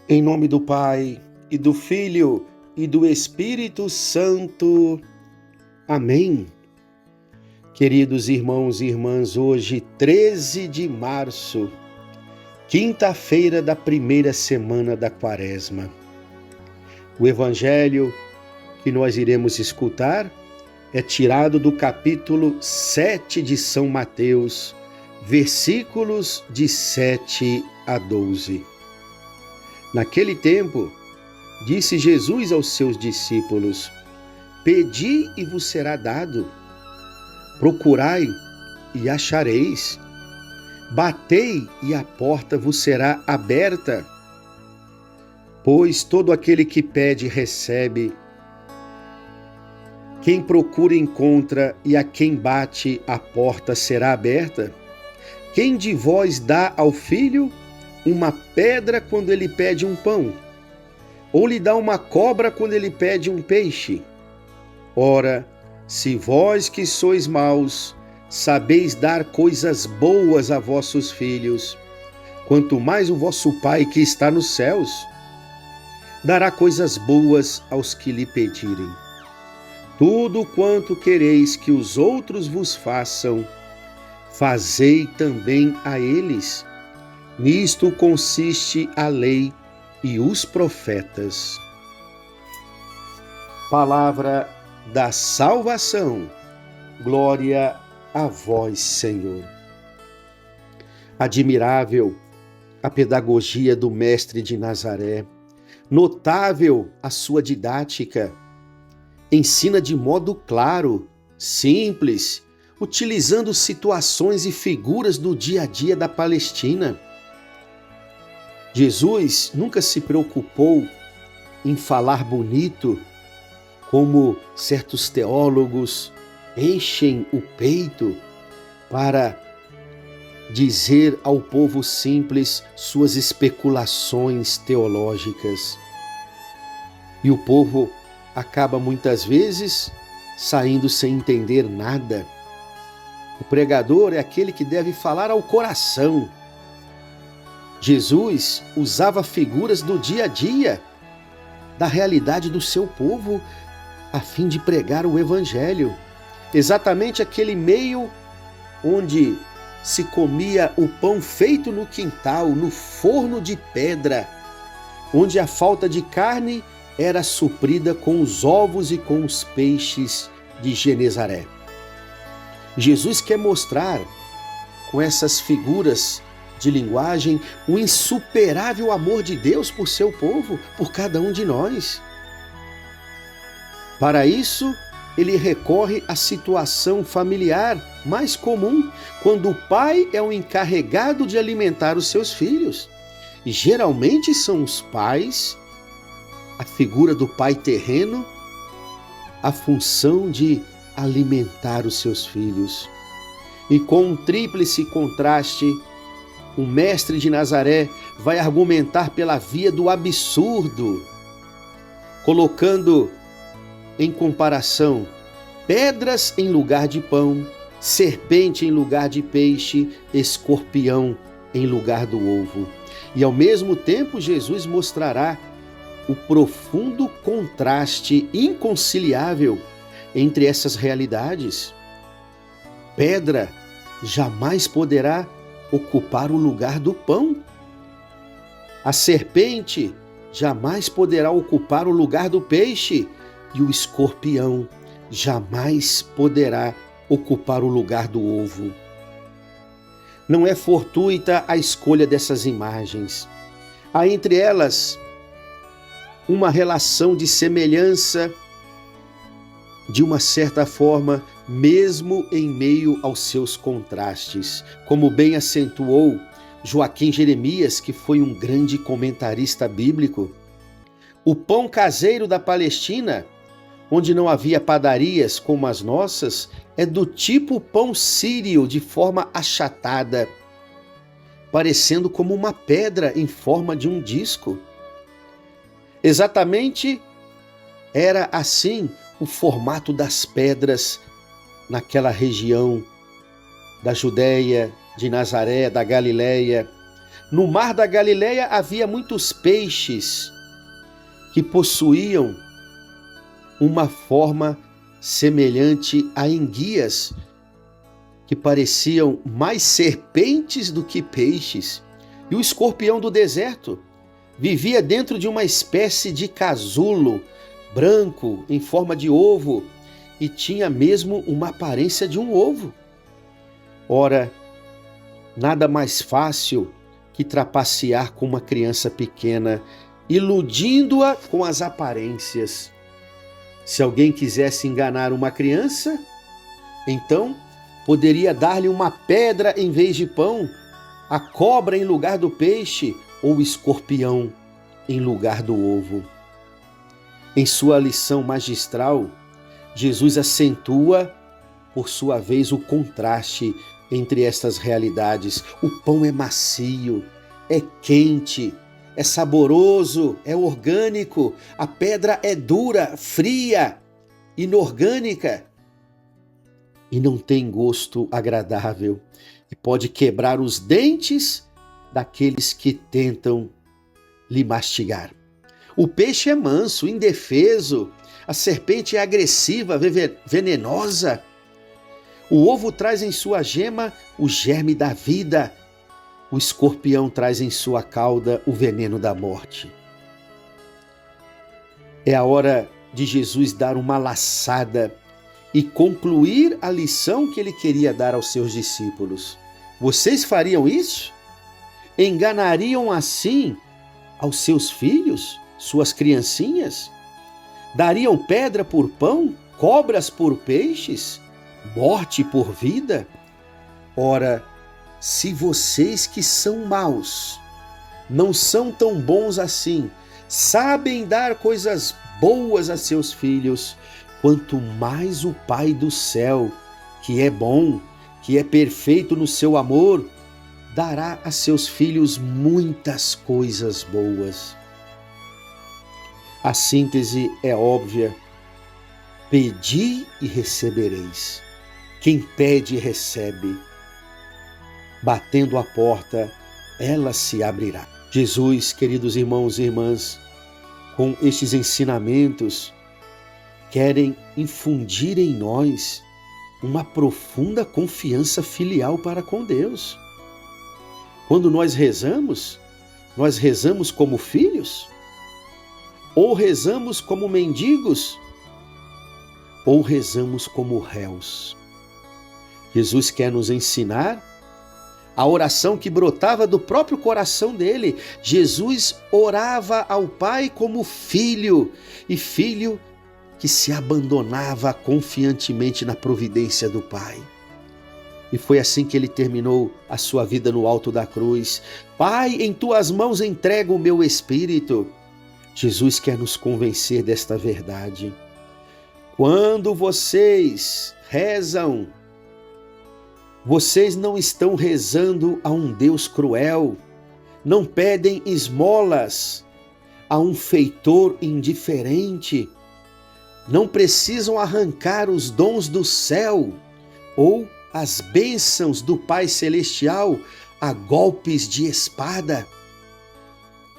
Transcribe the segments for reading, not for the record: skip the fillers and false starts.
Em nome do Pai, e do Filho, e do Espírito Santo. Amém. Queridos irmãos e irmãs, hoje, 13 de março, quinta-feira da primeira semana da Quaresma. O Evangelho que nós iremos escutar é tirado do capítulo 7 de São Mateus, versículos de 7 a 12. Naquele tempo, disse Jesus aos seus discípulos: Pedi e vos será dado, procurai e achareis, batei e a porta vos será aberta. Pois todo aquele que pede recebe, quem procura encontra, e a quem bate a porta será aberta. Quem de vós dá ao filho uma pedra quando ele pede um pão? Ou lhe dá uma cobra quando ele pede um peixe? Ora, se vós que sois maus, sabeis dar coisas boas a vossos filhos, quanto mais o vosso Pai que está nos céus dará coisas boas aos que lhe pedirem. Tudo quanto quereis que os outros vos façam, fazei também a eles. Nisto consiste a lei e os profetas. Palavra da salvação. Glória a vós, Senhor. Admirável a pedagogia do Mestre de Nazaré. Notável a sua didática. Ensina de modo claro, simples, utilizando situações e figuras do dia a dia da Palestina. Jesus nunca se preocupou em falar bonito, como certos teólogos enchem o peito para dizer ao povo simples suas especulações teológicas. E o povo acaba muitas vezes saindo sem entender nada. O pregador é aquele que deve falar ao coração. Jesus usava figuras do dia a dia, da realidade do seu povo, a fim de pregar o Evangelho. Exatamente aquele meio onde se comia o pão feito no quintal, no forno de pedra, onde a falta de carne era suprida com os ovos e com os peixes de Genezaré. Jesus quer mostrar, com essas figuras de linguagem, o insuperável amor de Deus por seu povo, por cada um de nós. Para isso, ele recorre à situação familiar mais comum, quando o pai é o encarregado de alimentar os seus filhos. E geralmente são os pais, a figura do pai terreno, a função de alimentar os seus filhos. E com um tríplice contraste, o Mestre de Nazaré vai argumentar pela via do absurdo, colocando em comparação pedras em lugar de pão, serpente em lugar de peixe, escorpião em lugar do ovo. E ao mesmo tempo Jesus mostrará o profundo contraste inconciliável entre essas realidades. Pedra jamais poderá ocupar o lugar do pão. A serpente jamais poderá ocupar o lugar do peixe, e o escorpião jamais poderá ocupar o lugar do ovo. Não é fortuita a escolha dessas imagens. Há entre elas uma relação de semelhança, de uma certa forma, mesmo em meio aos seus contrastes, como bem acentuou Joaquim Jeremias, que foi um grande comentarista bíblico. O pão caseiro da Palestina, onde não havia padarias como as nossas, é do tipo pão sírio, de forma achatada, parecendo como uma pedra em forma de um disco. Exatamente era assim o formato das pedras naquela região da Judéia, de Nazaré, da Galileia, No mar da Galileia havia muitos peixes que possuíam uma forma semelhante a enguias, que pareciam mais serpentes do que peixes. E o escorpião do deserto vivia dentro de uma espécie de casulo branco em forma de ovo e tinha mesmo uma aparência de um ovo. Ora, nada mais fácil que trapacear com uma criança pequena, iludindo-a com as aparências. Se alguém quisesse enganar uma criança, então poderia dar-lhe uma pedra em vez de pão, a cobra em lugar do peixe ou o escorpião em lugar do ovo. Em sua lição magistral, Jesus acentua, por sua vez, o contraste entre estas realidades. O pão é macio, é quente, é saboroso, é orgânico. A pedra é dura, fria, inorgânica e não tem gosto agradável e pode quebrar os dentes daqueles que tentam lhe mastigar. O peixe é manso, indefeso, a serpente é agressiva, venenosa. O ovo traz em sua gema o germe da vida, o escorpião traz em sua cauda o veneno da morte. É a hora de Jesus dar uma laçada e concluir a lição que ele queria dar aos seus discípulos. Vocês fariam isso? Enganariam assim aos seus filhos, suas criancinhas? Dariam pedra por pão, cobras por peixes, morte por vida? Ora, se vocês que são maus, não são tão bons assim, sabem dar coisas boas a seus filhos, quanto mais o Pai do céu, que é bom, que é perfeito no seu amor, dará a seus filhos muitas coisas boas. A síntese é óbvia: pedi e recebereis. Quem pede, recebe. Batendo a porta, ela se abrirá. Jesus, queridos irmãos e irmãs, com estes ensinamentos, querem infundir em nós uma profunda confiança filial para com Deus. Quando nós rezamos como filhos? Ou rezamos como mendigos? Ou rezamos como réus? Jesus quer nos ensinar a oração que brotava do próprio coração dele. Jesus orava ao Pai como filho, e filho que se abandonava confiantemente na providência do Pai. E foi assim que ele terminou a sua vida no alto da cruz. Pai, em tuas mãos entrego o meu espírito. Jesus quer nos convencer desta verdade. Quando vocês rezam, vocês não estão rezando a um Deus cruel, não pedem esmolas a um feitor indiferente, não precisam arrancar os dons do céu ou as bênçãos do Pai Celestial a golpes de espada,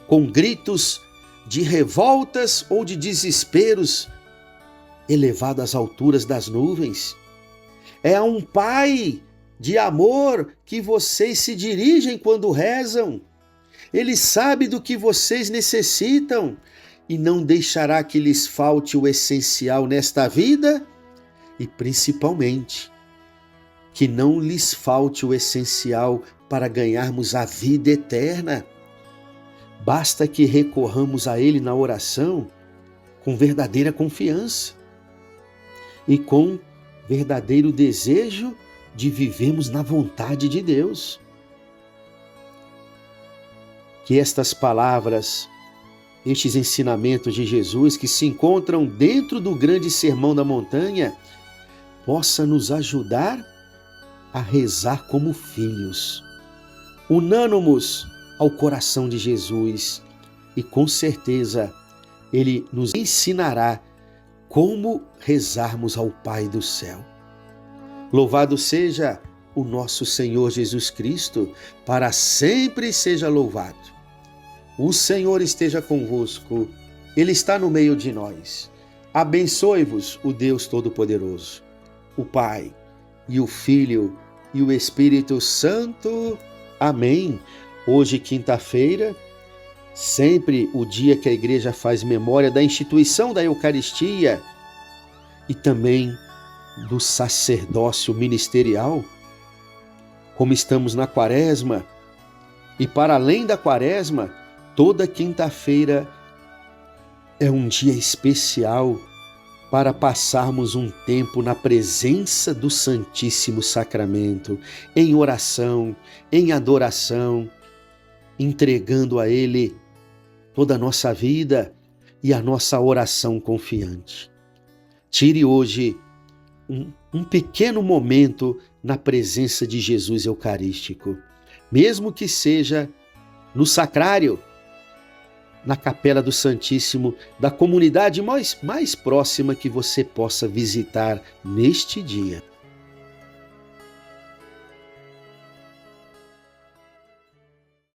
com gritos de revoltas ou de desesperos elevado às alturas das nuvens. É a um Pai de amor que vocês se dirigem quando rezam. Ele sabe do que vocês necessitam e não deixará que lhes falte o essencial nesta vida e, principalmente, que não lhes falte o essencial para ganharmos a vida eterna. Basta que recorramos a Ele na oração com verdadeira confiança e com verdadeiro desejo de vivermos na vontade de Deus. Que estas palavras, estes ensinamentos de Jesus que se encontram dentro do grande Sermão da Montanha, possa nos ajudar a rezar como filhos, unânimos ao coração de Jesus, e com certeza Ele nos ensinará como rezarmos ao Pai do céu. Louvado seja o nosso Senhor Jesus Cristo, para sempre seja louvado. O Senhor esteja convosco, Ele está no meio de nós. Abençoe-vos o Deus Todo-Poderoso, o Pai e o Filho e o Espírito Santo. Amém. Hoje, quinta-feira, sempre o dia que a igreja faz memória da instituição da Eucaristia e também do sacerdócio ministerial. Como estamos na Quaresma, e para além da Quaresma, toda quinta-feira é um dia especial para passarmos um tempo na presença do Santíssimo Sacramento, em oração, em adoração, entregando a Ele toda a nossa vida e a nossa oração confiante. Tire hoje um pequeno momento na presença de Jesus Eucarístico, mesmo que seja no sacrário, na Capela do Santíssimo, da comunidade mais próxima que você possa visitar neste dia.